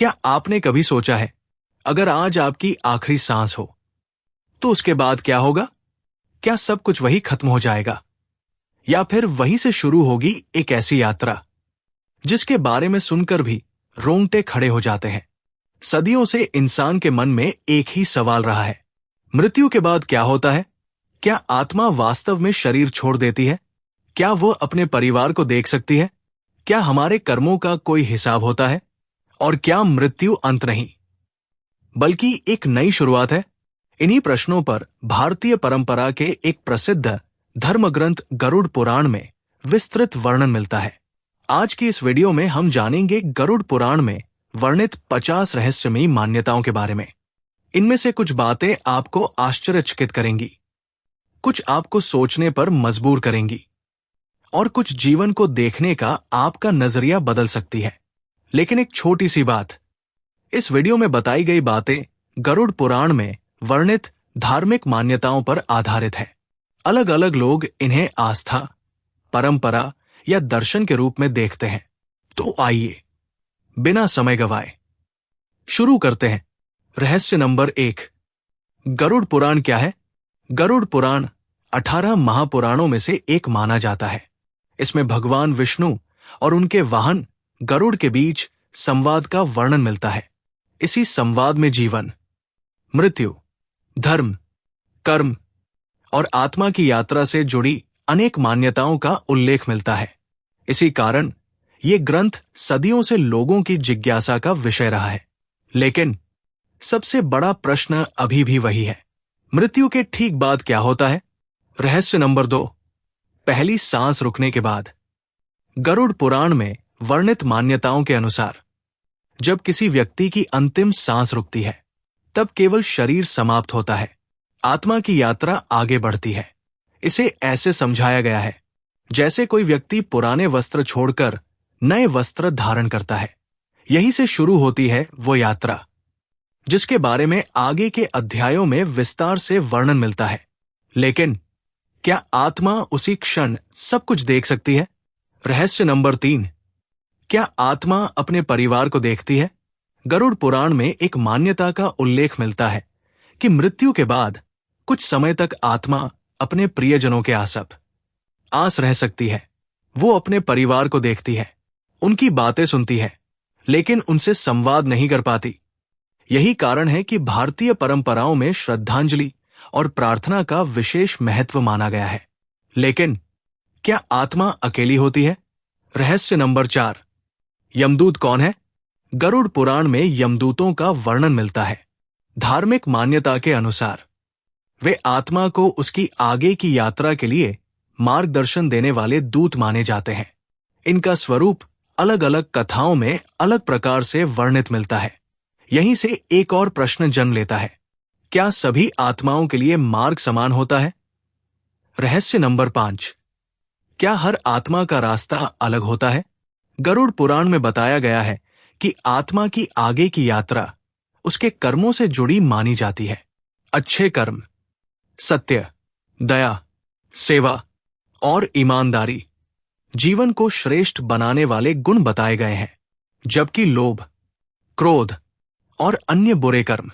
क्या आपने कभी सोचा है, अगर आज आपकी आखिरी सांस हो तो उसके बाद क्या होगा? क्या सब कुछ वही खत्म हो जाएगा, या फिर वहीं से शुरू होगी एक ऐसी यात्रा जिसके बारे में सुनकर भी रोंगटे खड़े हो जाते हैं? सदियों से इंसान के मन में एक ही सवाल रहा है, मृत्यु के बाद क्या होता है? क्या आत्मा वास्तव में शरीर छोड़ देती है? क्या वो अपने परिवार को देख सकती है? क्या हमारे कर्मों का कोई हिसाब होता है? और क्या मृत्यु अंत नहीं, बल्कि एक नई शुरुआत है? इन्हीं प्रश्नों पर भारतीय परंपरा के एक प्रसिद्ध धर्म ग्रंथ गरुड़ पुराण में विस्तृत वर्णन मिलता है। आज की इस वीडियो में हम जानेंगे गरुड़ पुराण में वर्णित 50 रहस्यमयी मान्यताओं के बारे में। इनमें से कुछ बातें आपको आश्चर्यचकित करेंगी, कुछ आपको सोचने पर मजबूर करेंगी, और कुछ जीवन को देखने का आपका नजरिया बदल सकती है। लेकिन एक छोटी सी बात, इस वीडियो में बताई गई बातें गरुड़ पुराण में वर्णित धार्मिक मान्यताओं पर आधारित है। अलग अलग लोग इन्हें आस्था, परंपरा या दर्शन के रूप में देखते हैं। तो आइए बिना समय गवाए शुरू करते हैं। रहस्य नंबर 1, गरुड़ पुराण क्या है? गरुड़ पुराण 18 महापुराणों में से एक माना जाता है। इसमें भगवान विष्णु और उनके वाहन गरुड़ के बीच संवाद का वर्णन मिलता है। इसी संवाद में जीवन, मृत्यु, धर्म, कर्म और आत्मा की यात्रा से जुड़ी अनेक मान्यताओं का उल्लेख मिलता है। इसी कारण ये ग्रंथ सदियों से लोगों की जिज्ञासा का विषय रहा है। लेकिन सबसे बड़ा प्रश्न अभी भी वही है, मृत्यु के ठीक बाद क्या होता है? रहस्य नंबर 2, पहली सांस रुकने के बाद। गरुड़ पुराण में वर्णित मान्यताओं के अनुसार जब किसी व्यक्ति की अंतिम सांस रुकती है, तब केवल शरीर समाप्त होता है, आत्मा की यात्रा आगे बढ़ती है। इसे ऐसे समझाया गया है जैसे कोई व्यक्ति पुराने वस्त्र छोड़कर नए वस्त्र धारण करता है। यहीं से शुरू होती है वो यात्रा जिसके बारे में आगे के अध्यायों में विस्तार से वर्णन मिलता है। लेकिन क्या आत्मा उसी क्षण सब कुछ देख सकती है? रहस्य नंबर 3, क्या आत्मा अपने परिवार को देखती है? गरुड़ पुराण में एक मान्यता का उल्लेख मिलता है कि मृत्यु के बाद कुछ समय तक आत्मा अपने प्रियजनों के आस रह सकती है। वो अपने परिवार को देखती है, उनकी बातें सुनती है, लेकिन उनसे संवाद नहीं कर पाती। यही कारण है कि भारतीय परंपराओं में श्रद्धांजलि और प्रार्थना का विशेष महत्व माना गया है। लेकिन क्या आत्मा अकेली होती है? रहस्य नंबर 4, यमदूत कौन है? गरुड़ पुराण में यमदूतों का वर्णन मिलता है। धार्मिक मान्यता के अनुसार वे आत्मा को उसकी आगे की यात्रा के लिए मार्गदर्शन देने वाले दूत माने जाते हैं। इनका स्वरूप अलग अलग कथाओं में अलग प्रकार से वर्णित मिलता है। यहीं से एक और प्रश्न जन्म लेता है, क्या सभी आत्माओं के लिए मार्ग समान होता है? रहस्य नंबर 5, क्या हर आत्मा का रास्ता अलग होता है? गरुड़ पुराण में बताया गया है कि आत्मा की आगे की यात्रा उसके कर्मों से जुड़ी मानी जाती है। अच्छे कर्म, सत्य, दया, सेवा और ईमानदारी जीवन को श्रेष्ठ बनाने वाले गुण बताए गए हैं, जबकि लोभ, क्रोध और अन्य बुरे कर्म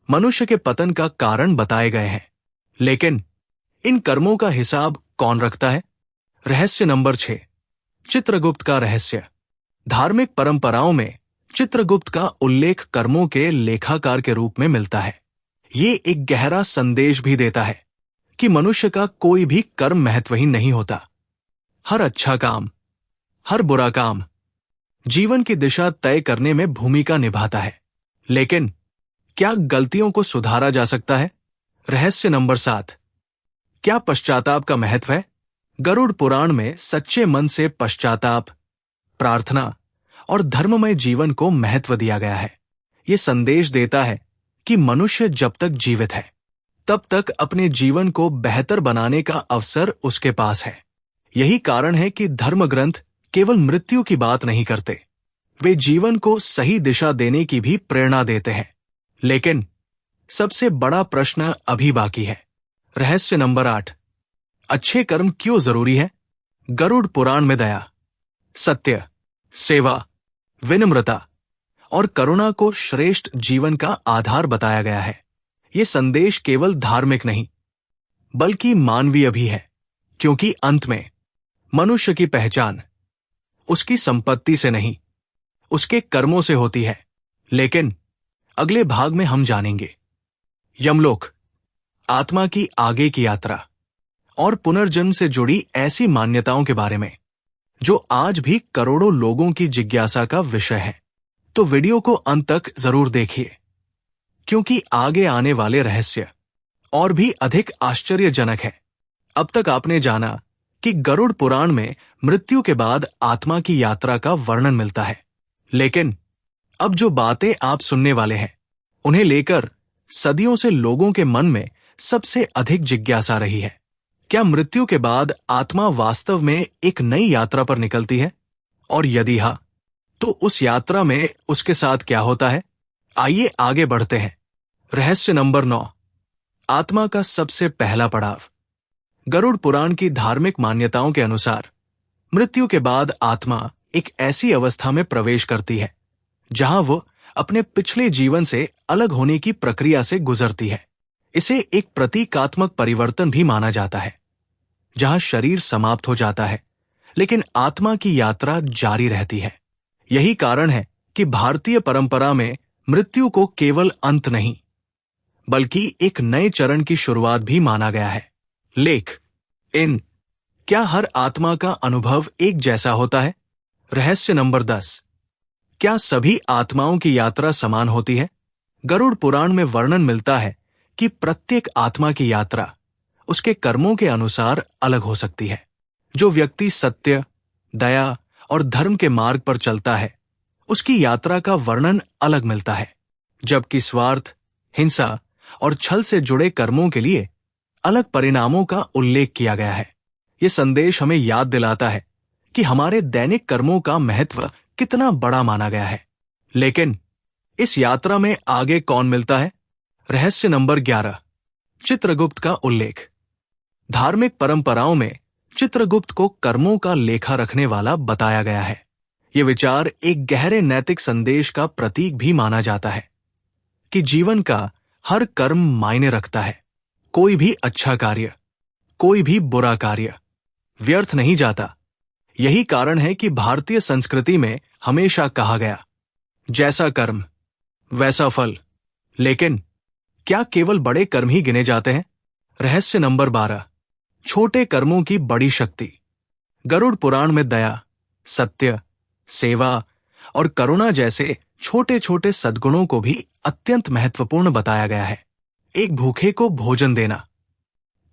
मनुष्य के पतन का कारण बताए गए हैं। लेकिन इन कर्मों का हिसाब कौन रखता है? रहस्य नंबर 6, चित्रगुप्त का रहस्य। धार्मिक परंपराओं में चित्रगुप्त का उल्लेख कर्मों के लेखाकार के रूप में मिलता है। ये एक गहरा संदेश भी देता है कि मनुष्य का कोई भी कर्म महत्वहीन नहीं होता। हर अच्छा काम, हर बुरा काम जीवन की दिशा तय करने में भूमिका निभाता है। लेकिन क्या गलतियों को सुधारा जा सकता है? रहस्य नंबर 7, क्या पश्चाताप का महत्व है? गरुड़ पुराण में सच्चे मन से पश्चाताप, प्रार्थना और धर्ममय जीवन को महत्व दिया गया है। ये संदेश देता है कि मनुष्य जब तक जीवित है, तब तक अपने जीवन को बेहतर बनाने का अवसर उसके पास है। यही कारण है कि धर्म ग्रंथ केवल मृत्यु की बात नहीं करते, वे जीवन को सही दिशा देने की भी प्रेरणा देते हैं। लेकिन सबसे बड़ा प्रश्न अभी बाकी है। रहस्य नंबर 8, अच्छे कर्म क्यों जरूरी है? गरुड़ पुराण में दया, सत्य, सेवा, विनम्रता और करुणा को श्रेष्ठ जीवन का आधार बताया गया है। ये संदेश केवल धार्मिक नहीं बल्कि मानवीय भी है, क्योंकि अंत में मनुष्य की पहचान उसकी संपत्ति से नहीं, उसके कर्मों से होती है। लेकिन अगले भाग में हम जानेंगे यमलोक, आत्मा की आगे की यात्रा और पुनर्जन्म से जुड़ी ऐसी मान्यताओं के बारे में जो आज भी करोड़ों लोगों की जिज्ञासा का विषय है। तो वीडियो को अंत तक जरूर देखिए, क्योंकि आगे आने वाले रहस्य और भी अधिक आश्चर्यजनक है। अब तक आपने जाना कि गरुड़ पुराण में मृत्यु के बाद आत्मा की यात्रा का वर्णन मिलता है, लेकिन अब जो बातें आप सुनने वाले हैं उन्हें लेकर सदियों से लोगों के मन में सबसे अधिक जिज्ञासा रही है। क्या मृत्यु के बाद आत्मा वास्तव में एक नई यात्रा पर निकलती है? और यदि हाँ, तो उस यात्रा में उसके साथ क्या होता है? आइए आगे बढ़ते हैं। रहस्य नंबर 9, आत्मा का सबसे पहला पड़ाव। गरुड़ पुराण की धार्मिक मान्यताओं के अनुसार मृत्यु के बाद आत्मा एक ऐसी अवस्था में प्रवेश करती है जहां वो अपने पिछले जीवन से अलग होने की प्रक्रिया से गुजरती है। इसे एक प्रतीकात्मक परिवर्तन भी माना जाता है, जहां शरीर समाप्त हो जाता है लेकिन आत्मा की यात्रा जारी रहती है। यही कारण है कि भारतीय परंपरा में मृत्यु को केवल अंत नहीं बल्कि एक नए चरण की शुरुआत भी माना गया है। लेख इन, क्या हर आत्मा का अनुभव एक जैसा होता है? रहस्य नंबर 10, क्या सभी आत्माओं की यात्रा समान होती है? गरुड़ पुराण में वर्णन मिलता है कि प्रत्येक आत्मा की यात्रा उसके कर्मों के अनुसार अलग हो सकती है। जो व्यक्ति सत्य, दया और धर्म के मार्ग पर चलता है उसकी यात्रा का वर्णन अलग मिलता है, जबकि स्वार्थ, हिंसा और छल से जुड़े कर्मों के लिए अलग परिणामों का उल्लेख किया गया है। यह संदेश हमें याद दिलाता है कि हमारे दैनिक कर्मों का महत्व कितना बड़ा माना गया है। लेकिन इस यात्रा में आगे कौन मिलता है? रहस्य नंबर 11, चित्रगुप्त का उल्लेख। धार्मिक परंपराओं में चित्रगुप्त को कर्मों का लेखा रखने वाला बताया गया है। यह विचार एक गहरे नैतिक संदेश का प्रतीक भी माना जाता है कि जीवन का हर कर्म मायने रखता है। कोई भी अच्छा कार्य, कोई भी बुरा कार्य व्यर्थ नहीं जाता। यही कारण है कि भारतीय संस्कृति में हमेशा कहा गया, जैसा कर्म वैसा फल। लेकिन क्या केवल बड़े कर्म ही गिने जाते हैं? रहस्य नंबर 12, छोटे कर्मों की बड़ी शक्ति। गरुड़ पुराण में दया, सत्य, सेवा और करुणा जैसे छोटे छोटे सद्गुणों को भी अत्यंत महत्वपूर्ण बताया गया है। एक भूखे को भोजन देना,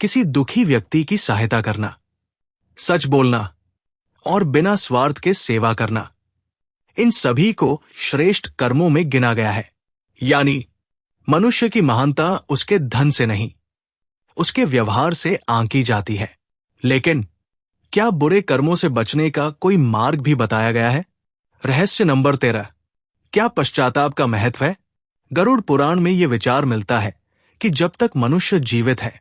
किसी दुखी व्यक्ति की सहायता करना, सच बोलना और बिना स्वार्थ के सेवा करना, इन सभी को श्रेष्ठ कर्मों में गिना गया है। यानी मनुष्य की महानता उसके धन से नहीं, उसके व्यवहार से आंकी जाती है। लेकिन क्या बुरे कर्मों से बचने का कोई मार्ग भी बताया गया है? रहस्य नंबर 13, क्या पश्चाताप का महत्व है? गरुड़ पुराण में यह विचार मिलता है कि जब तक मनुष्य जीवित है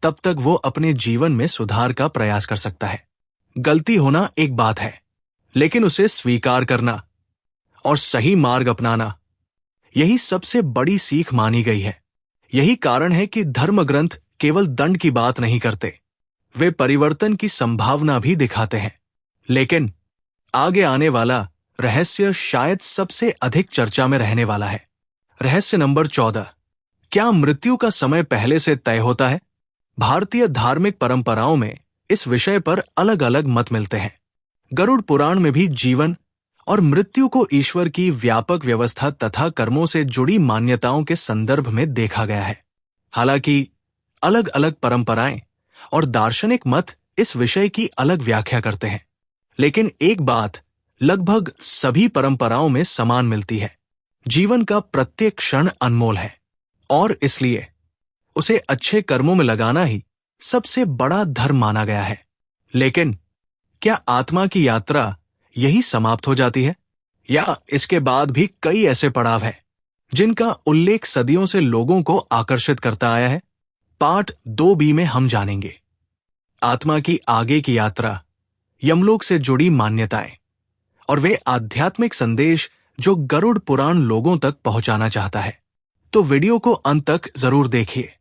तब तक वो अपने जीवन में सुधार का प्रयास कर सकता है। गलती होना एक बात है, लेकिन उसे स्वीकार करना और सही मार्ग अपनाना, यही सबसे बड़ी सीख मानी गई है। यही कारण है कि धर्म ग्रंथ केवल दंड की बात नहीं करते, वे परिवर्तन की संभावना भी दिखाते हैं। लेकिन आगे आने वाला रहस्य शायद सबसे अधिक चर्चा में रहने वाला है। रहस्य नंबर 14, क्या मृत्यु का समय पहले से तय होता है? भारतीय धार्मिक परंपराओं में इस विषय पर अलग अलग मत मिलते हैं। गरुड़ पुराण में भी जीवन और मृत्यु को ईश्वर की व्यापक व्यवस्था तथा कर्मों से जुड़ी मान्यताओं के संदर्भ में देखा गया है। हालांकि अलग अलग परंपराएं और दार्शनिक मत इस विषय की अलग व्याख्या करते हैं, लेकिन एक बात लगभग सभी परंपराओं में समान मिलती है, जीवन का प्रत्येक क्षण अनमोल है और इसलिए उसे अच्छे कर्मों में लगाना ही सबसे बड़ा धर्म माना गया है। लेकिन क्या आत्मा की यात्रा यही समाप्त हो जाती है, या इसके बाद भी कई ऐसे पड़ाव हैं जिनका उल्लेख सदियों से लोगों को आकर्षित करता आया है? पार्ट 2B में हम जानेंगे आत्मा की आगे की यात्रा, यमलोक से जुड़ी मान्यताएं और वे आध्यात्मिक संदेश जो गरुड़ पुराण लोगों तक पहुंचाना चाहता है। तो वीडियो को अंत तक जरूर देखिए।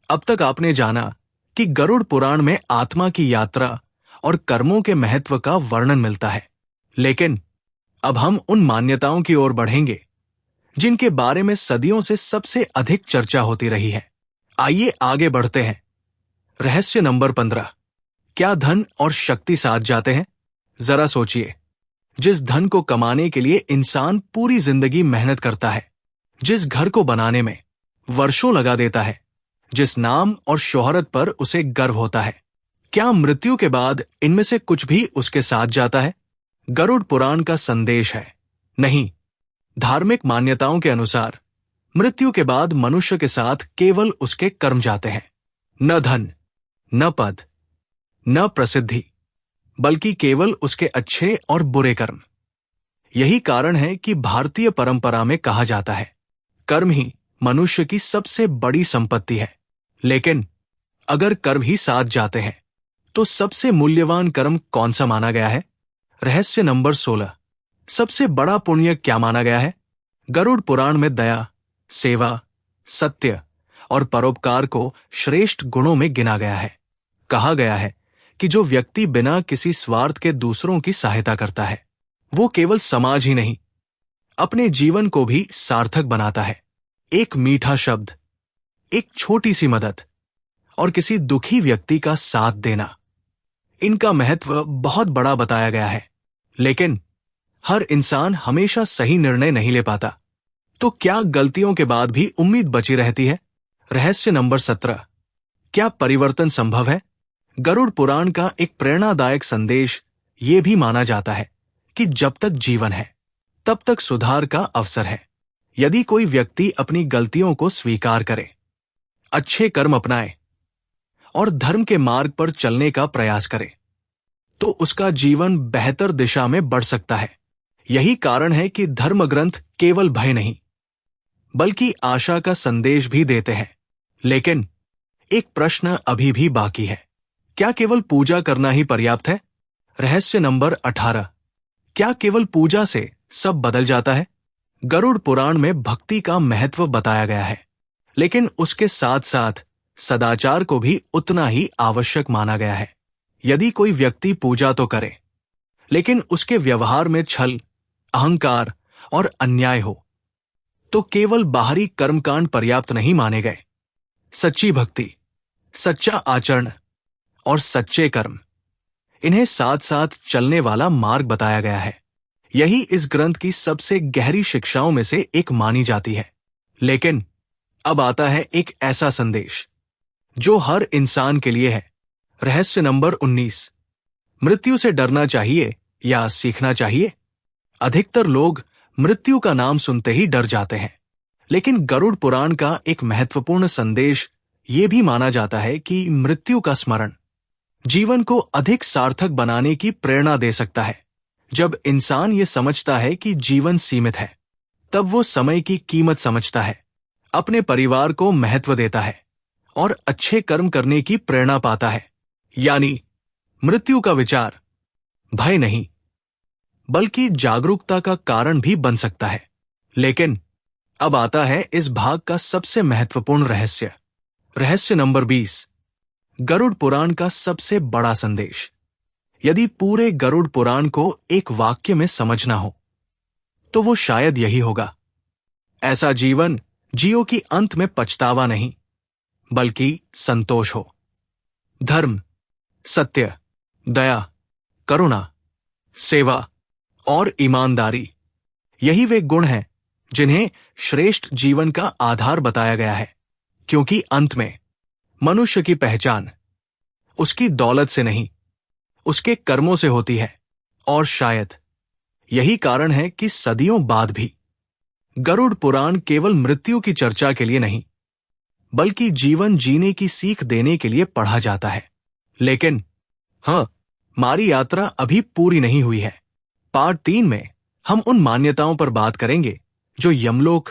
अब तक आपने जाना कि गरुड़ पुराण में आत्मा की यात्रा और कर्मों के महत्व का वर्णन मिलता है, लेकिन अब हम उन मान्यताओं की ओर बढ़ेंगे जिनके बारे में सदियों से सबसे अधिक चर्चा होती रही है। आइए आगे बढ़ते हैं। रहस्य नंबर 15। क्या धन और शक्ति साथ जाते हैं? जरा सोचिए, जिस धन को कमाने के लिए इंसान पूरी जिंदगी मेहनत करता है, जिस घर को बनाने में वर्षों लगा देता है, जिस नाम और शोहरत पर उसे गर्व होता है, क्या मृत्यु के बाद इनमें से कुछ भी उसके साथ जाता है? गरुड़ पुराण का संदेश है, नहीं। धार्मिक मान्यताओं के अनुसार मृत्यु के बाद मनुष्य के साथ केवल उसके कर्म जाते हैं, न धन, न पद, न प्रसिद्धि, बल्कि केवल उसके अच्छे और बुरे कर्म। यही कारण है कि भारतीय परंपरा में कहा जाता है, कर्म ही मनुष्य की सबसे बड़ी संपत्ति है। लेकिन अगर कर्म ही साथ जाते हैं तो सबसे मूल्यवान कर्म कौन सा माना गया है? रहस्य नंबर 16। सबसे बड़ा पुण्य क्या माना गया है? गरुड़ पुराण में दया, सेवा, सत्य और परोपकार को श्रेष्ठ गुणों में गिना गया है। कहा गया है कि जो व्यक्ति बिना किसी स्वार्थ के दूसरों की सहायता करता है, वो केवल समाज ही नहीं, अपने जीवन को भी सार्थक बनाता है। एक मीठा शब्द, एक छोटी सी मदद और किसी दुखी व्यक्ति का साथ देना, इनका महत्व बहुत बड़ा बताया गया है। लेकिन हर इंसान हमेशा सही निर्णय नहीं ले पाता, तो क्या गलतियों के बाद भी उम्मीद बची रहती है? रहस्य नंबर 17। क्या परिवर्तन संभव है? गरुड़ पुराण का एक प्रेरणादायक संदेश ये भी माना जाता है कि जब तक जीवन है तब तक सुधार का अवसर है। यदि कोई व्यक्ति अपनी गलतियों को स्वीकार करे, अच्छे कर्म अपनाए और धर्म के मार्ग पर चलने का प्रयास करे, तो उसका जीवन बेहतर दिशा में बढ़ सकता है। यही कारण है कि धर्म ग्रंथ केवल भय नहीं, बल्कि आशा का संदेश भी देते हैं। लेकिन एक प्रश्न अभी भी बाकी है, क्या केवल पूजा करना ही पर्याप्त है? रहस्य नंबर 18। क्या केवल पूजा से सब बदल जाता है? गरुड़ पुराण में भक्ति का महत्व बताया गया है, लेकिन उसके साथ साथ सदाचार को भी उतना ही आवश्यक माना गया है। यदि कोई व्यक्ति पूजा तो करे, लेकिन उसके व्यवहार में छल, अहंकार और अन्याय हो, तो केवल बाहरी कर्मकांड पर्याप्त नहीं माने गए। सच्ची भक्ति, सच्चा आचरण और सच्चे कर्म, इन्हें साथ साथ चलने वाला मार्ग बताया गया है। यही इस ग्रंथ की सबसे गहरी शिक्षाओं में से एक मानी जाती है। लेकिन अब आता है एक ऐसा संदेश जो हर इंसान के लिए है। रहस्य नंबर 19। मृत्यु से डरना चाहिए या सीखना चाहिए? अधिकतर लोग मृत्यु का नाम सुनते ही डर जाते हैं, लेकिन गरुड़ पुराण का एक महत्वपूर्ण संदेश ये भी माना जाता है कि मृत्यु का स्मरण जीवन को अधिक सार्थक बनाने की प्रेरणा दे सकता है। जब इंसान ये समझता है कि जीवन सीमित है, तब वो समय की कीमत समझता है, अपने परिवार को महत्व देता है और अच्छे कर्म करने की प्रेरणा पाता है। यानी मृत्यु का विचार भय नहीं, बल्कि जागरूकता का कारण भी बन सकता है। लेकिन अब आता है इस भाग का सबसे महत्वपूर्ण रहस्य। रहस्य नंबर 20। गरुड़ पुराण का सबसे बड़ा संदेश। यदि पूरे गरुड़ पुराण को एक वाक्य में समझना हो, तो वो शायद यही होगा, ऐसा जीवन जियो कि अंत में पछतावा नहीं, बल्कि संतोष हो। धर्म, सत्य, दया, करुणा, सेवा और ईमानदारी, यही वे गुण हैं जिन्हें श्रेष्ठ जीवन का आधार बताया गया है। क्योंकि अंत में मनुष्य की पहचान उसकी दौलत से नहीं, उसके कर्मों से होती है। और शायद यही कारण है कि सदियों बाद भी गरुड़ पुराण केवल मृत्यु की चर्चा के लिए नहीं, बल्कि जीवन जीने की सीख देने के लिए पढ़ा जाता है। लेकिन हाँ, हमारी यात्रा अभी पूरी नहीं हुई है। पार्ट 3 में हम उन मान्यताओं पर बात करेंगे जो यमलोक,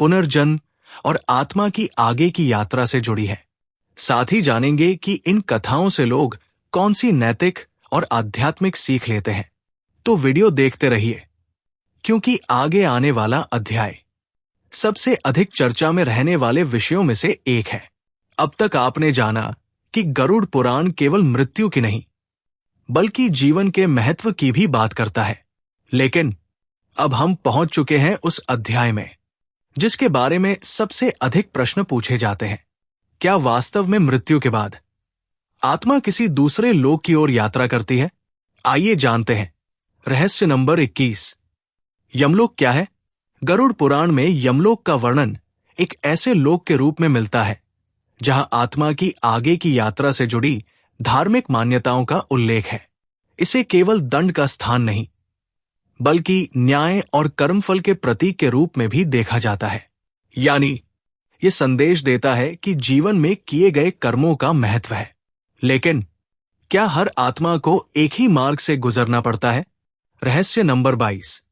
पुनर्जन्म और आत्मा की आगे की यात्रा से जुड़ी है। साथ ही जानेंगे कि इन कथाओं से लोग कौन सी नैतिक और आध्यात्मिक सीख लेते हैं। तो वीडियो देखते रहिए, क्योंकि आगे आने वाला अध्याय सबसे अधिक चर्चा में रहने वाले विषयों में से एक है। अब तक आपने जाना कि गरुड़ पुराण केवल मृत्यु की नहीं बल्कि जीवन के महत्व की भी बात करता है। लेकिन अब हम पहुंच चुके हैं उस अध्याय में जिसके बारे में सबसे अधिक प्रश्न पूछे जाते हैं। क्या वास्तव में मृत्यु के बाद आत्मा किसी दूसरे लोक की ओर यात्रा करती है? आइए जानते हैं। रहस्य नंबर 21, यमलोक क्या है? गरुड़ पुराण में यमलोक का वर्णन एक ऐसे लोक के रूप में मिलता है जहां आत्मा की आगे की यात्रा से जुड़ी धार्मिक मान्यताओं का उल्लेख है। इसे केवल दंड का स्थान नहीं बल्कि न्याय और कर्मफल के प्रतीक के रूप में भी देखा जाता है। यानी यह संदेश देता है कि जीवन में किए गए कर्मों का महत्व है। लेकिन क्या हर आत्मा को एक ही मार्ग से गुजरना पड़ता है? रहस्य नंबर 22,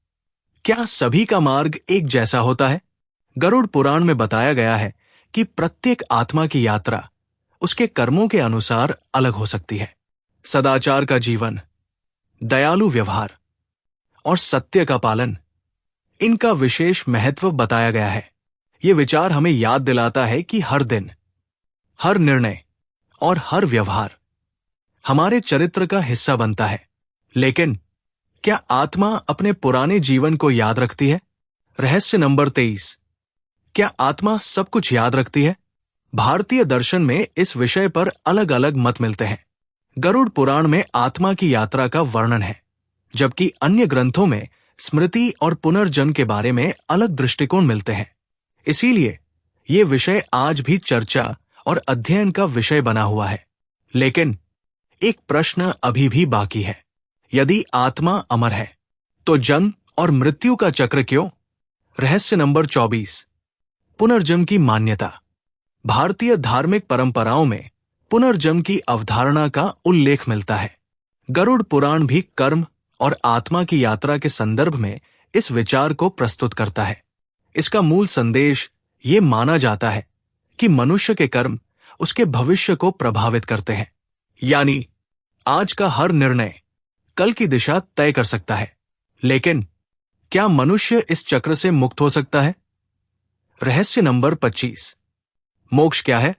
क्या सभी का मार्ग एक जैसा होता है? गरुड़ पुराण में बताया गया है कि प्रत्येक आत्मा की यात्रा उसके कर्मों के अनुसार अलग हो सकती है। सदाचार का जीवन, दयालु व्यवहार और सत्य का पालन, इनका विशेष महत्व बताया गया है। ये विचार हमें याद दिलाता है कि हर दिन, हर निर्णय और हर व्यवहार हमारे चरित्र का हिस्सा बनता है। लेकिन क्या आत्मा अपने पुराने जीवन को याद रखती है? रहस्य नंबर 23, क्या आत्मा सब कुछ याद रखती है? भारतीय दर्शन में इस विषय पर अलग अलग मत मिलते हैं। गरुड़ पुराण में आत्मा की यात्रा का वर्णन है, जबकि अन्य ग्रंथों में स्मृति और पुनर्जन्म के बारे में अलग दृष्टिकोण मिलते हैं। इसीलिए ये विषय आज भी चर्चा और अध्ययन का विषय बना हुआ है। लेकिन एक प्रश्न अभी भी बाकी है। यदि आत्मा अमर है तो जन्म और मृत्यु का चक्र क्यों? रहस्य नंबर 24, पुनर्जन्म की मान्यता। भारतीय धार्मिक परंपराओं में पुनर्जन्म की अवधारणा का उल्लेख मिलता है। गरुड़ पुराण भी कर्म और आत्मा की यात्रा के संदर्भ में इस विचार को प्रस्तुत करता है। इसका मूल संदेश ये माना जाता है कि मनुष्य के कर्म उसके भविष्य को प्रभावित करते हैं। यानी आज का हर निर्णय कल की दिशा तय कर सकता है। लेकिन क्या मनुष्य इस चक्र से मुक्त हो सकता है? रहस्य नंबर 25, मोक्ष क्या है?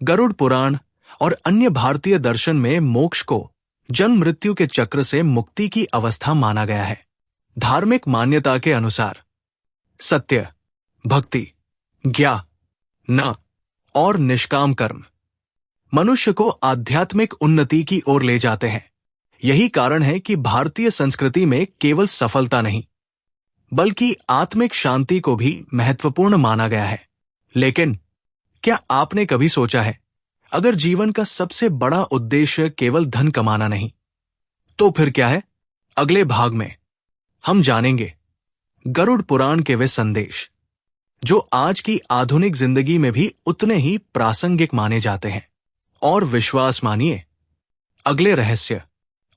गरुड़ पुराण और अन्य भारतीय दर्शन में मोक्ष को जन्म मृत्यु के चक्र से मुक्ति की अवस्था माना गया है। धार्मिक मान्यता के अनुसार सत्य, भक्ति, ज्ञान और निष्काम कर्म मनुष्य को आध्यात्मिक उन्नति की ओर ले जाते हैं। यही कारण है कि भारतीय संस्कृति में केवल सफलता नहीं बल्कि आत्मिक शांति को भी महत्वपूर्ण माना गया है। लेकिन क्या आपने कभी सोचा है, अगर जीवन का सबसे बड़ा उद्देश्य केवल धन कमाना नहीं, तो फिर क्या है? अगले भाग में हम जानेंगे गरुड़ पुराण के वे संदेश जो आज की आधुनिक जिंदगी में भी उतने ही प्रासंगिक माने जाते हैं। और विश्वास मानिए, अगले रहस्य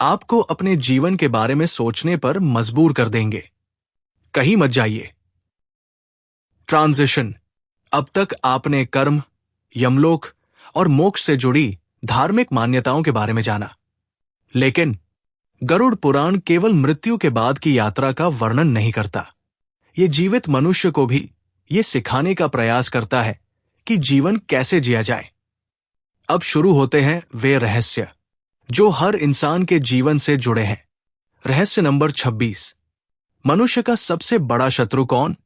आपको अपने जीवन के बारे में सोचने पर मजबूर कर देंगे। कहीं मत जाइए। ट्रांजिशन। अब तक आपने कर्म, यमलोक और मोक्ष से जुड़ी धार्मिक मान्यताओं के बारे में जाना। लेकिन गरुड़ पुराण केवल मृत्यु के बाद की यात्रा का वर्णन नहीं करता। ये जीवित मनुष्य को भी ये सिखाने का प्रयास करता है कि जीवन कैसे जिया जाए। अब शुरू होते हैं वे रहस्य जो हर इंसान के जीवन से जुड़े हैं। रहस्य नंबर 26, मनुष्य का सबसे बड़ा शत्रु कौन?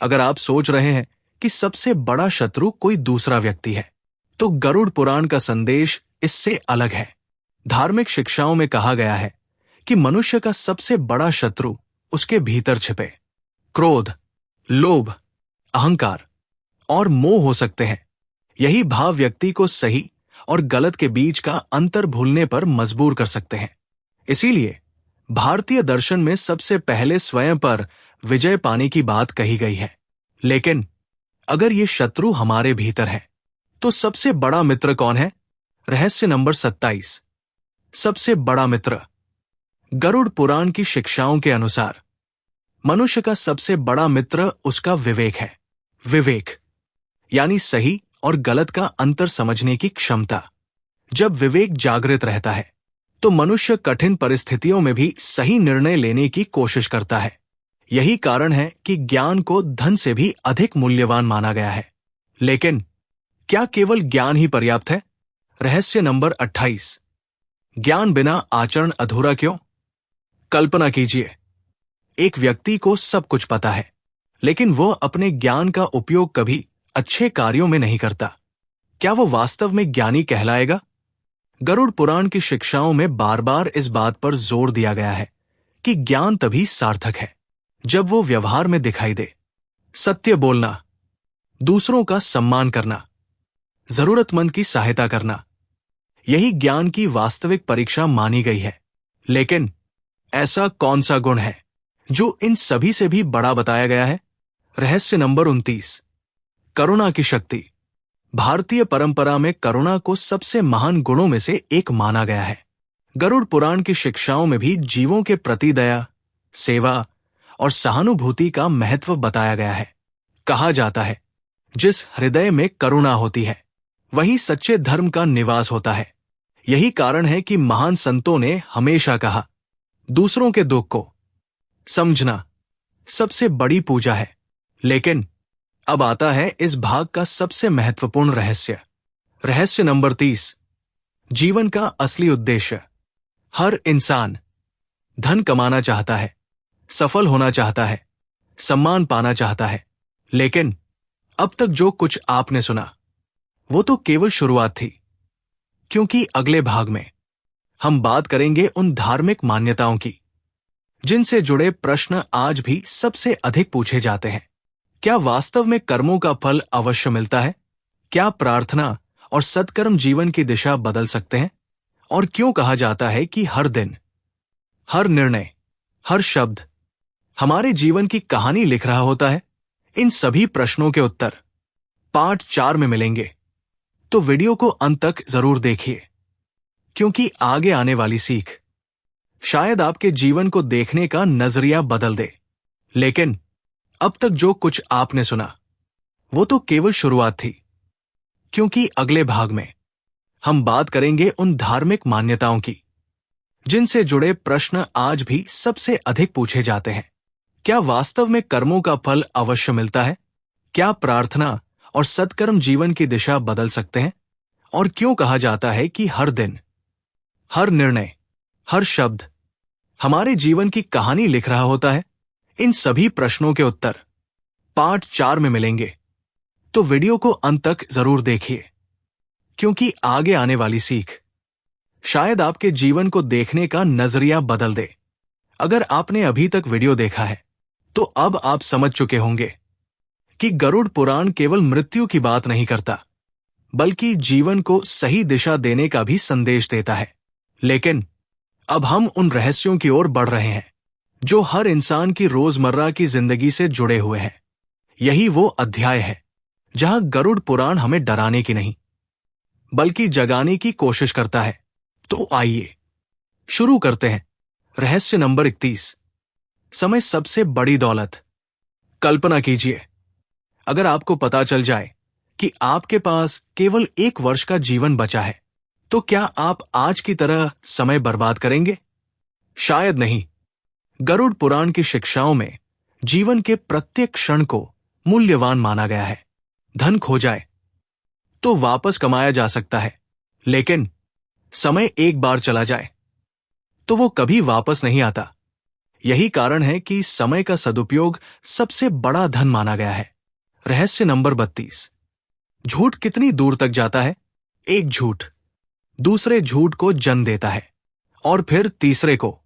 अगर आप सोच रहे हैं कि सबसे बड़ा शत्रु कोई दूसरा व्यक्ति है, तो गरुड़ पुराण का संदेश इससे अलग है। धार्मिक शिक्षाओं में कहा गया है कि मनुष्य का सबसे बड़ा शत्रु उसके भीतर छिपे क्रोध, लोभ, अहंकार और मोह हो सकते हैं। यही भाव व्यक्ति को सही और गलत के बीच का अंतर भूलने पर मजबूर कर सकते हैं। इसीलिए भारतीय दर्शन में सबसे पहले स्वयं पर विजय पाने की बात कही गई है। लेकिन अगर ये शत्रु हमारे भीतर है, तो सबसे बड़ा मित्र कौन है? रहस्य नंबर 27, सबसे बड़ा मित्र। गरुड़ पुराण की शिक्षाओं के अनुसार मनुष्य का सबसे बड़ा मित्र उसका विवेक है। विवेक यानी सही और गलत का अंतर समझने की क्षमता। जब विवेक जागृत रहता है तो मनुष्य कठिन परिस्थितियों में भी सही निर्णय लेने की कोशिश करता है। यही कारण है कि ज्ञान को धन से भी अधिक मूल्यवान माना गया है। लेकिन क्या केवल ज्ञान ही पर्याप्त है? रहस्य नंबर 28। ज्ञान बिना आचरण अधूरा क्यों? कल्पना कीजिए, एक व्यक्ति को सब कुछ पता है, लेकिन वो अपने ज्ञान का उपयोग कभी अच्छे कार्यों में नहीं करता। क्या वो वास्तव में ज्ञानी कहलाएगा? गरुड़ पुराण की शिक्षाओं में बार बार इस बात पर जोर दिया गया है कि ज्ञान तभी सार्थक है जब वो व्यवहार में दिखाई दे। सत्य बोलना, दूसरों का सम्मान करना, जरूरतमंद की सहायता करना, यही ज्ञान की वास्तविक परीक्षा मानी गई है। लेकिन ऐसा कौन सा गुण है जो इन सभी से भी बड़ा बताया गया है? रहस्य नंबर 29। करुणा की शक्ति। भारतीय परंपरा में करुणा को सबसे महान गुणों में से एक माना गया है। गरुड़ पुराण की शिक्षाओं में भी जीवों के प्रति दया, सेवा और सहानुभूति का महत्व बताया गया है। कहा जाता है, जिस हृदय में करुणा होती है वहीं सच्चे धर्म का निवास होता है। यही कारण है कि महान संतों ने हमेशा कहा, दूसरों के दुख को समझना सबसे बड़ी पूजा है। लेकिन अब आता है इस भाग का सबसे महत्वपूर्ण रहस्य। रहस्य नंबर 30। जीवन का असली उद्देश्य। हर इंसान धन कमाना चाहता है, सफल होना चाहता है, सम्मान पाना चाहता है। लेकिन अब तक जो कुछ आपने सुना वो तो केवल शुरुआत थी, क्योंकि अगले भाग में हम बात करेंगे उन धार्मिक मान्यताओं की जिनसे जुड़े प्रश्न आज भी सबसे अधिक पूछे जाते हैं। क्या वास्तव में कर्मों का फल अवश्य मिलता है? क्या प्रार्थना और सत्कर्म जीवन की दिशा बदल सकते हैं? और क्यों कहा जाता है कि हर दिन, हर निर्णय, हर शब्द हमारे जीवन की कहानी लिख रहा होता है? इन सभी प्रश्नों के उत्तर पार्ट 4 में मिलेंगे, तो वीडियो को अंत तक जरूर देखिए, क्योंकि आगे आने वाली सीख शायद आपके जीवन को देखने का नजरिया बदल दे। लेकिन अब तक जो कुछ आपने सुना वो तो केवल शुरुआत थी, क्योंकि अगले भाग में हम बात करेंगे उन धार्मिक मान्यताओं की जिनसे जुड़े प्रश्न आज भी सबसे अधिक पूछे जाते हैं। क्या वास्तव में कर्मों का फल अवश्य मिलता है? क्या प्रार्थना और सत्कर्म जीवन की दिशा बदल सकते हैं? और क्यों कहा जाता है कि हर दिन, हर निर्णय, हर शब्द हमारे जीवन की कहानी लिख रहा होता है? इन सभी प्रश्नों के उत्तर पार्ट 4 में मिलेंगे, तो वीडियो को अंत तक जरूर देखिए, क्योंकि आगे आने वाली सीख शायद आपके जीवन को देखने का नजरिया बदल दे। अगर आपने अभी तक वीडियो देखा है तो अब आप समझ चुके होंगे कि गरुड़ पुराण केवल मृत्यु की बात नहीं करता, बल्कि जीवन को सही दिशा देने का भी संदेश देता है। लेकिन अब हम उन रहस्यों की ओर बढ़ रहे हैं जो हर इंसान की रोजमर्रा की जिंदगी से जुड़े हुए हैं। यही वो अध्याय है जहां गरुड़ पुराण हमें डराने की नहीं, बल्कि जगाने की कोशिश करता है। तो आइए शुरू करते हैं। रहस्य नंबर 31। समय सबसे बड़ी दौलत। कल्पना कीजिए, अगर आपको पता चल जाए कि आपके पास केवल 1 वर्ष का जीवन बचा है, तो क्या आप आज की तरह समय बर्बाद करेंगे? शायद नहीं। गरुड़ पुराण की शिक्षाओं में जीवन के प्रत्येक क्षण को मूल्यवान माना गया है। धन खो जाए तो वापस कमाया जा सकता है, लेकिन समय एक बार चला जाए तो वो कभी वापस नहीं आता। यही कारण है कि समय का सदुपयोग सबसे बड़ा धन माना गया है। रहस्य नंबर 32। झूठ कितनी दूर तक जाता है? एक झूठ दूसरे झूठ को जन्म देता है, और फिर तीसरे को।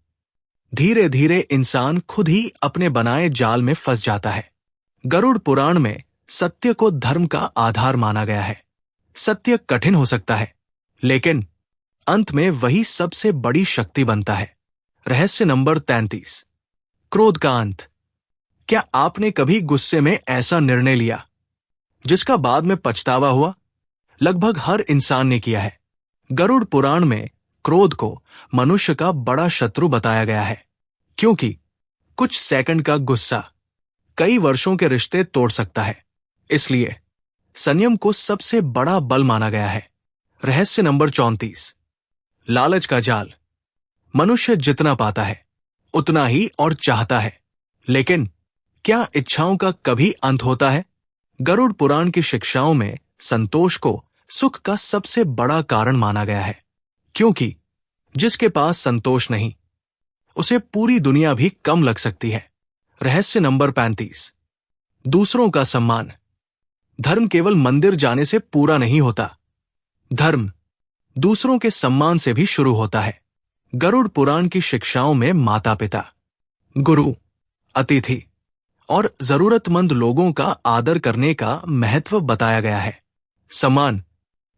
धीरे धीरे इंसान खुद ही अपने बनाए जाल में फंस जाता है। गरुड़ पुराण में सत्य को धर्म का आधार माना गया है। सत्य कठिन हो सकता है, लेकिन अंत में वही सबसे बड़ी शक्ति बनता है। रहस्य नंबर 33। क्रोध का अंत। क्या आपने कभी गुस्से में ऐसा निर्णय लिया जिसका बाद में पछतावा हुआ? लगभग हर इंसान ने किया है। गरुड़ पुराण में क्रोध को मनुष्य का बड़ा शत्रु बताया गया है, क्योंकि कुछ सेकंड का गुस्सा कई वर्षों के रिश्ते तोड़ सकता है। इसलिए संयम को सबसे बड़ा बल माना गया है। रहस्य नंबर 34। लालच का जाल। मनुष्य जितना पाता है उतना ही और चाहता है, लेकिन क्या इच्छाओं का कभी अंत होता है? गरुड़ पुराण की शिक्षाओं में संतोष को सुख का सबसे बड़ा कारण माना गया है, क्योंकि जिसके पास संतोष नहीं, उसे पूरी दुनिया भी कम लग सकती है। रहस्य नंबर 35। दूसरों का सम्मान। धर्म केवल मंदिर जाने से पूरा नहीं होता। धर्म दूसरों के सम्मान से भी शुरू होता है। गरुड़ पुराण की शिक्षाओं में माता पिता, गुरु, अतिथि और जरूरतमंद लोगों का आदर करने का महत्व बताया गया है। सम्मान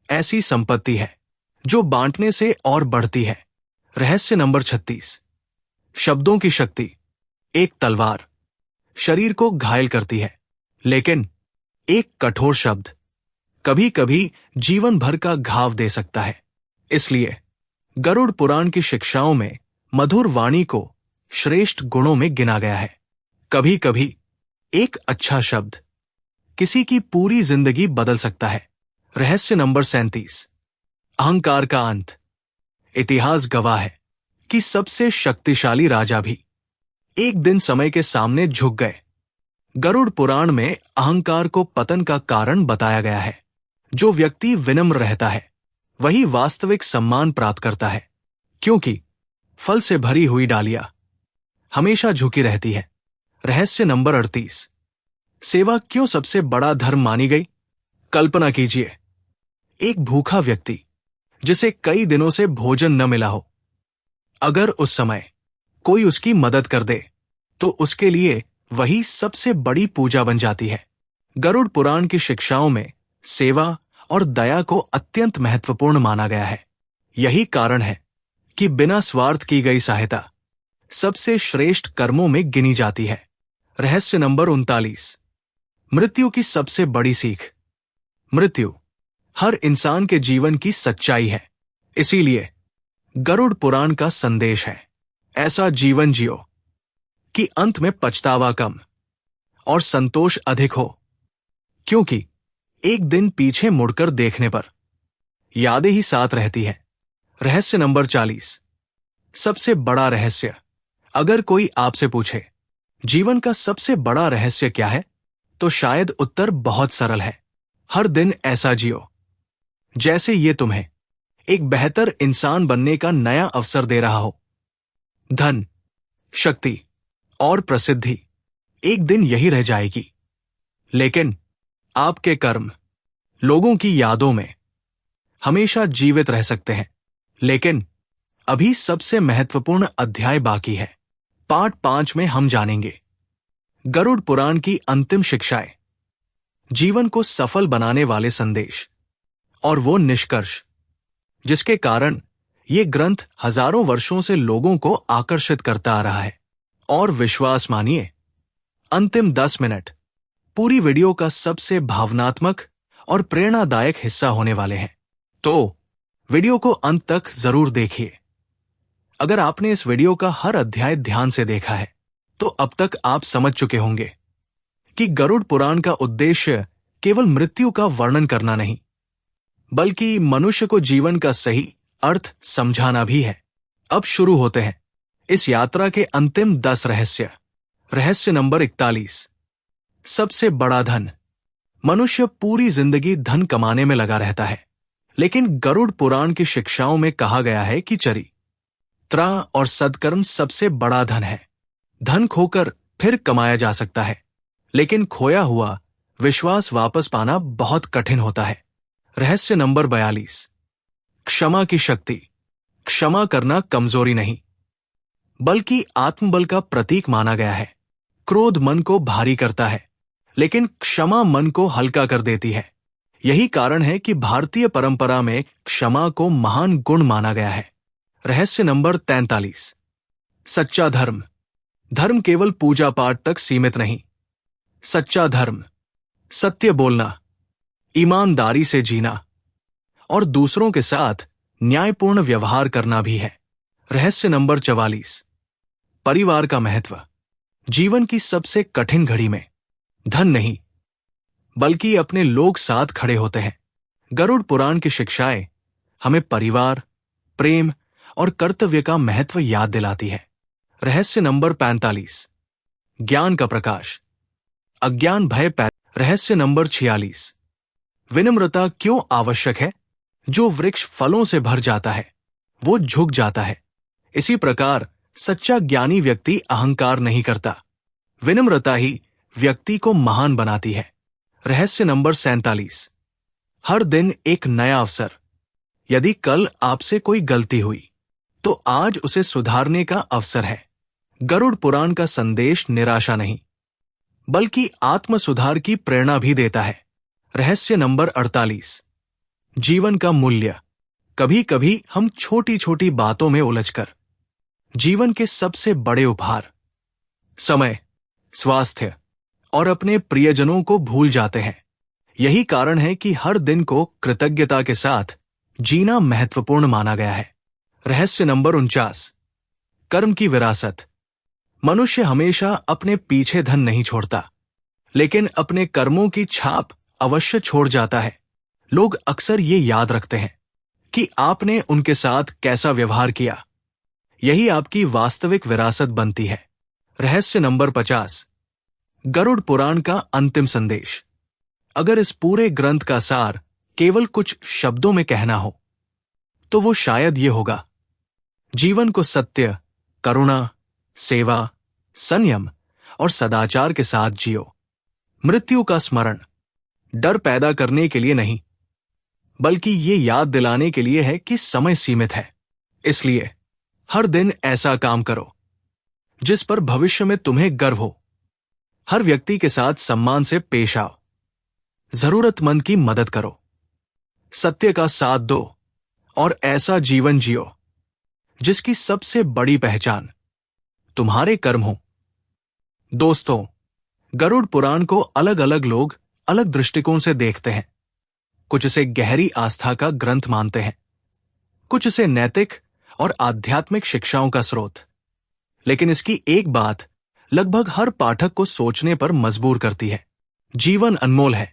ऐसी संपत्ति है जो बांटने से और बढ़ती है। रहस्य नंबर 36। शब्दों की शक्ति। एक तलवार शरीर को घायल करती है, लेकिन एक कठोर शब्द कभी कभी जीवन भर का घाव दे सकता है। इसलिए गरुड़ पुराण की शिक्षाओं में मधुर वाणी को श्रेष्ठ गुणों में गिना गया है। कभी कभी एक अच्छा शब्द किसी की पूरी जिंदगी बदल सकता है। रहस्य नंबर 37। अहंकार का अंत। इतिहास गवाह है कि सबसे शक्तिशाली राजा भी एक दिन समय के सामने झुक गए। गरुड़ पुराण में अहंकार को पतन का कारण बताया गया है। जो व्यक्ति विनम्र रहता है वही वास्तविक सम्मान प्राप्त करता है, क्योंकि फल से भरी हुई डालियां हमेशा झुकी रहती है। रहस्य नंबर 38। सेवा क्यों सबसे बड़ा धर्म मानी गई? कल्पना कीजिए, एक भूखा व्यक्ति जिसे कई दिनों से भोजन न मिला हो, अगर उस समय कोई उसकी मदद कर दे तो उसके लिए वही सबसे बड़ी पूजा बन जाती है। गरुड़ पुराण की शिक्षाओं में सेवा और दया को अत्यंत महत्वपूर्ण माना गया है। यही कारण है कि बिना स्वार्थ की गई सहायता सबसे श्रेष्ठ कर्मों में गिनी जाती है। रहस्य नंबर 39। मृत्यु की सबसे बड़ी सीख। मृत्यु हर इंसान के जीवन की सच्चाई है, इसीलिए गरुड़ पुराण का संदेश है, ऐसा जीवन जियो कि अंत में पछतावा कम और संतोष अधिक हो, क्योंकि एक दिन पीछे मुड़कर देखने पर यादें ही साथ रहती हैं। रहस्य नंबर 40। सबसे बड़ा रहस्य। अगर कोई आपसे पूछे जीवन का सबसे बड़ा रहस्य क्या है, तो शायद उत्तर बहुत सरल है। हर दिन ऐसा जियो जैसे ये तुम्हें एक बेहतर इंसान बनने का नया अवसर दे रहा हो। धन, शक्ति और प्रसिद्धि एक दिन यही रह जाएगी, लेकिन आपके कर्म लोगों की यादों में हमेशा जीवित रह सकते हैं। लेकिन अभी सबसे महत्वपूर्ण अध्याय बाकी है। पार्ट 5 में हम जानेंगे गरुड़ पुराण की अंतिम शिक्षाएं, जीवन को सफल बनाने वाले संदेश और वो निष्कर्ष जिसके कारण ये ग्रंथ हजारों वर्षों से लोगों को आकर्षित करता आ रहा है। और विश्वास मानिए, अंतिम 10 मिनट पूरी वीडियो का सबसे भावनात्मक और प्रेरणादायक हिस्सा होने वाले हैं। तो वीडियो को अंत तक जरूर देखिए। अगर आपने इस वीडियो का हर अध्याय ध्यान से देखा है, तो अब तक आप समझ चुके होंगे कि गरुड़ पुराण का उद्देश्य केवल मृत्यु का वर्णन करना नहीं, बल्कि मनुष्य को जीवन का सही अर्थ समझाना भी है। अब शुरू होते हैं इस यात्रा के अंतिम 10 रहस्य। रहस्य नंबर 41। सबसे बड़ा धन। मनुष्य पूरी जिंदगी धन कमाने में लगा रहता है, लेकिन गरुड़ पुराण की शिक्षाओं में कहा गया है कि चरित्र और सद्कर्म सबसे बड़ा धन है। धन खोकर फिर कमाया जा सकता है, लेकिन खोया हुआ विश्वास वापस पाना बहुत कठिन होता है। रहस्य नंबर 42। क्षमा की शक्ति। क्षमा करना कमजोरी नहीं, बल्कि आत्मबल का प्रतीक माना गया है। क्रोध मन को भारी करता है, लेकिन क्षमा मन को हल्का कर देती है। यही कारण है कि भारतीय परंपरा में क्षमा को महान गुण माना गया है। रहस्य नंबर 43। सच्चा धर्म। धर्म केवल पूजा पाठ तक सीमित नहीं। सच्चा धर्म सत्य बोलना, ईमानदारी से जीना और दूसरों के साथ न्यायपूर्ण व्यवहार करना भी है। रहस्य नंबर 44। परिवार का महत्व। जीवन की सबसे कठिन घड़ी में धन नहीं, बल्कि अपने लोग साथ खड़े होते हैं। गरुड़ पुराण की शिक्षाएं हमें परिवार, प्रेम और कर्तव्य का महत्व याद दिलाती है। रहस्य नंबर 45। ज्ञान का प्रकाश। अज्ञान भय रहस्य नंबर 46। विनम्रता क्यों आवश्यक है? जो वृक्ष फलों से भर जाता है वो झुक जाता है। इसी प्रकार सच्चा ज्ञानी व्यक्ति अहंकार नहीं करता। विनम्रता ही व्यक्ति को महान बनाती है। रहस्य नंबर 47। हर दिन एक नया अवसर। यदि कल आपसे कोई गलती हुई तो आज उसे सुधारने का अवसर है। गरुड़ पुराण का संदेश निराशा नहीं बल्कि आत्म सुधार की प्रेरणा भी देता है। रहस्य नंबर 48। जीवन का मूल्य। कभी कभी हम छोटी छोटी बातों में उलझकर जीवन के सबसे बड़े उपहार, समय, स्वास्थ्य और अपने प्रियजनों को भूल जाते हैं। यही कारण है कि हर दिन को कृतज्ञता के साथ जीना महत्वपूर्ण माना गया है। रहस्य नंबर 49। कर्म की विरासत। मनुष्य हमेशा अपने पीछे धन नहीं छोड़ता, लेकिन अपने कर्मों की छाप अवश्य छोड़ जाता है। लोग अक्सर ये याद रखते हैं कि आपने उनके साथ कैसा व्यवहार किया। यही आपकी वास्तविक विरासत बनती है। रहस्य नंबर 50। गरुड़ पुराण का अंतिम संदेश। अगर इस पूरे ग्रंथ का सार केवल कुछ शब्दों में कहना हो तो वो शायद ये होगा: जीवन को सत्य, करुणा, सेवा, संयम और सदाचार के साथ जियो। मृत्यु का स्मरण डर पैदा करने के लिए नहीं बल्कि ये याद दिलाने के लिए है कि समय सीमित है। इसलिए हर दिन ऐसा काम करो जिस पर भविष्य में तुम्हें गर्व हो। हर व्यक्ति के साथ सम्मान से पेश आओ। जरूरतमंद की मदद करो, सत्य का साथ दो और ऐसा जीवन जियो जिसकी सबसे बड़ी पहचान तुम्हारे कर्म हो। दोस्तों, गरुड़ पुराण को अलग अलग लोग अलग दृष्टिकोण से देखते हैं। कुछ इसे गहरी आस्था का ग्रंथ मानते हैं, कुछ इसे नैतिक और आध्यात्मिक शिक्षाओं का स्रोत। लेकिन इसकी एक बात लगभग हर पाठक को सोचने पर मजबूर करती है: जीवन अनमोल है,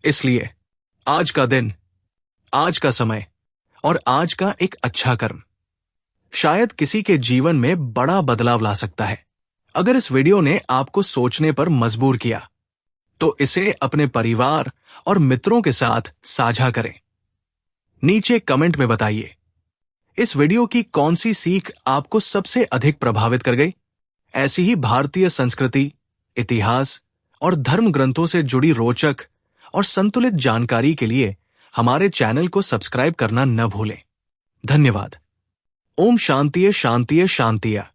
इसलिए आज का दिन, आज का समय और आज का एक अच्छा कर्म शायद किसी के जीवन में बड़ा बदलाव ला सकता है। अगर इस वीडियो ने आपको सोचने पर मजबूर किया तो इसे अपने परिवार और मित्रों के साथ साझा करें। नीचे कमेंट में बताइए इस वीडियो की कौन सी सीख आपको सबसे अधिक प्रभावित कर गई। ऐसी ही भारतीय संस्कृति, इतिहास और धर्म ग्रंथों से जुड़ी रोचक और संतुलित जानकारी के लिए हमारे चैनल को सब्सक्राइब करना न भूलें। धन्यवाद। ओम शांतिये शांतिये शांतिया।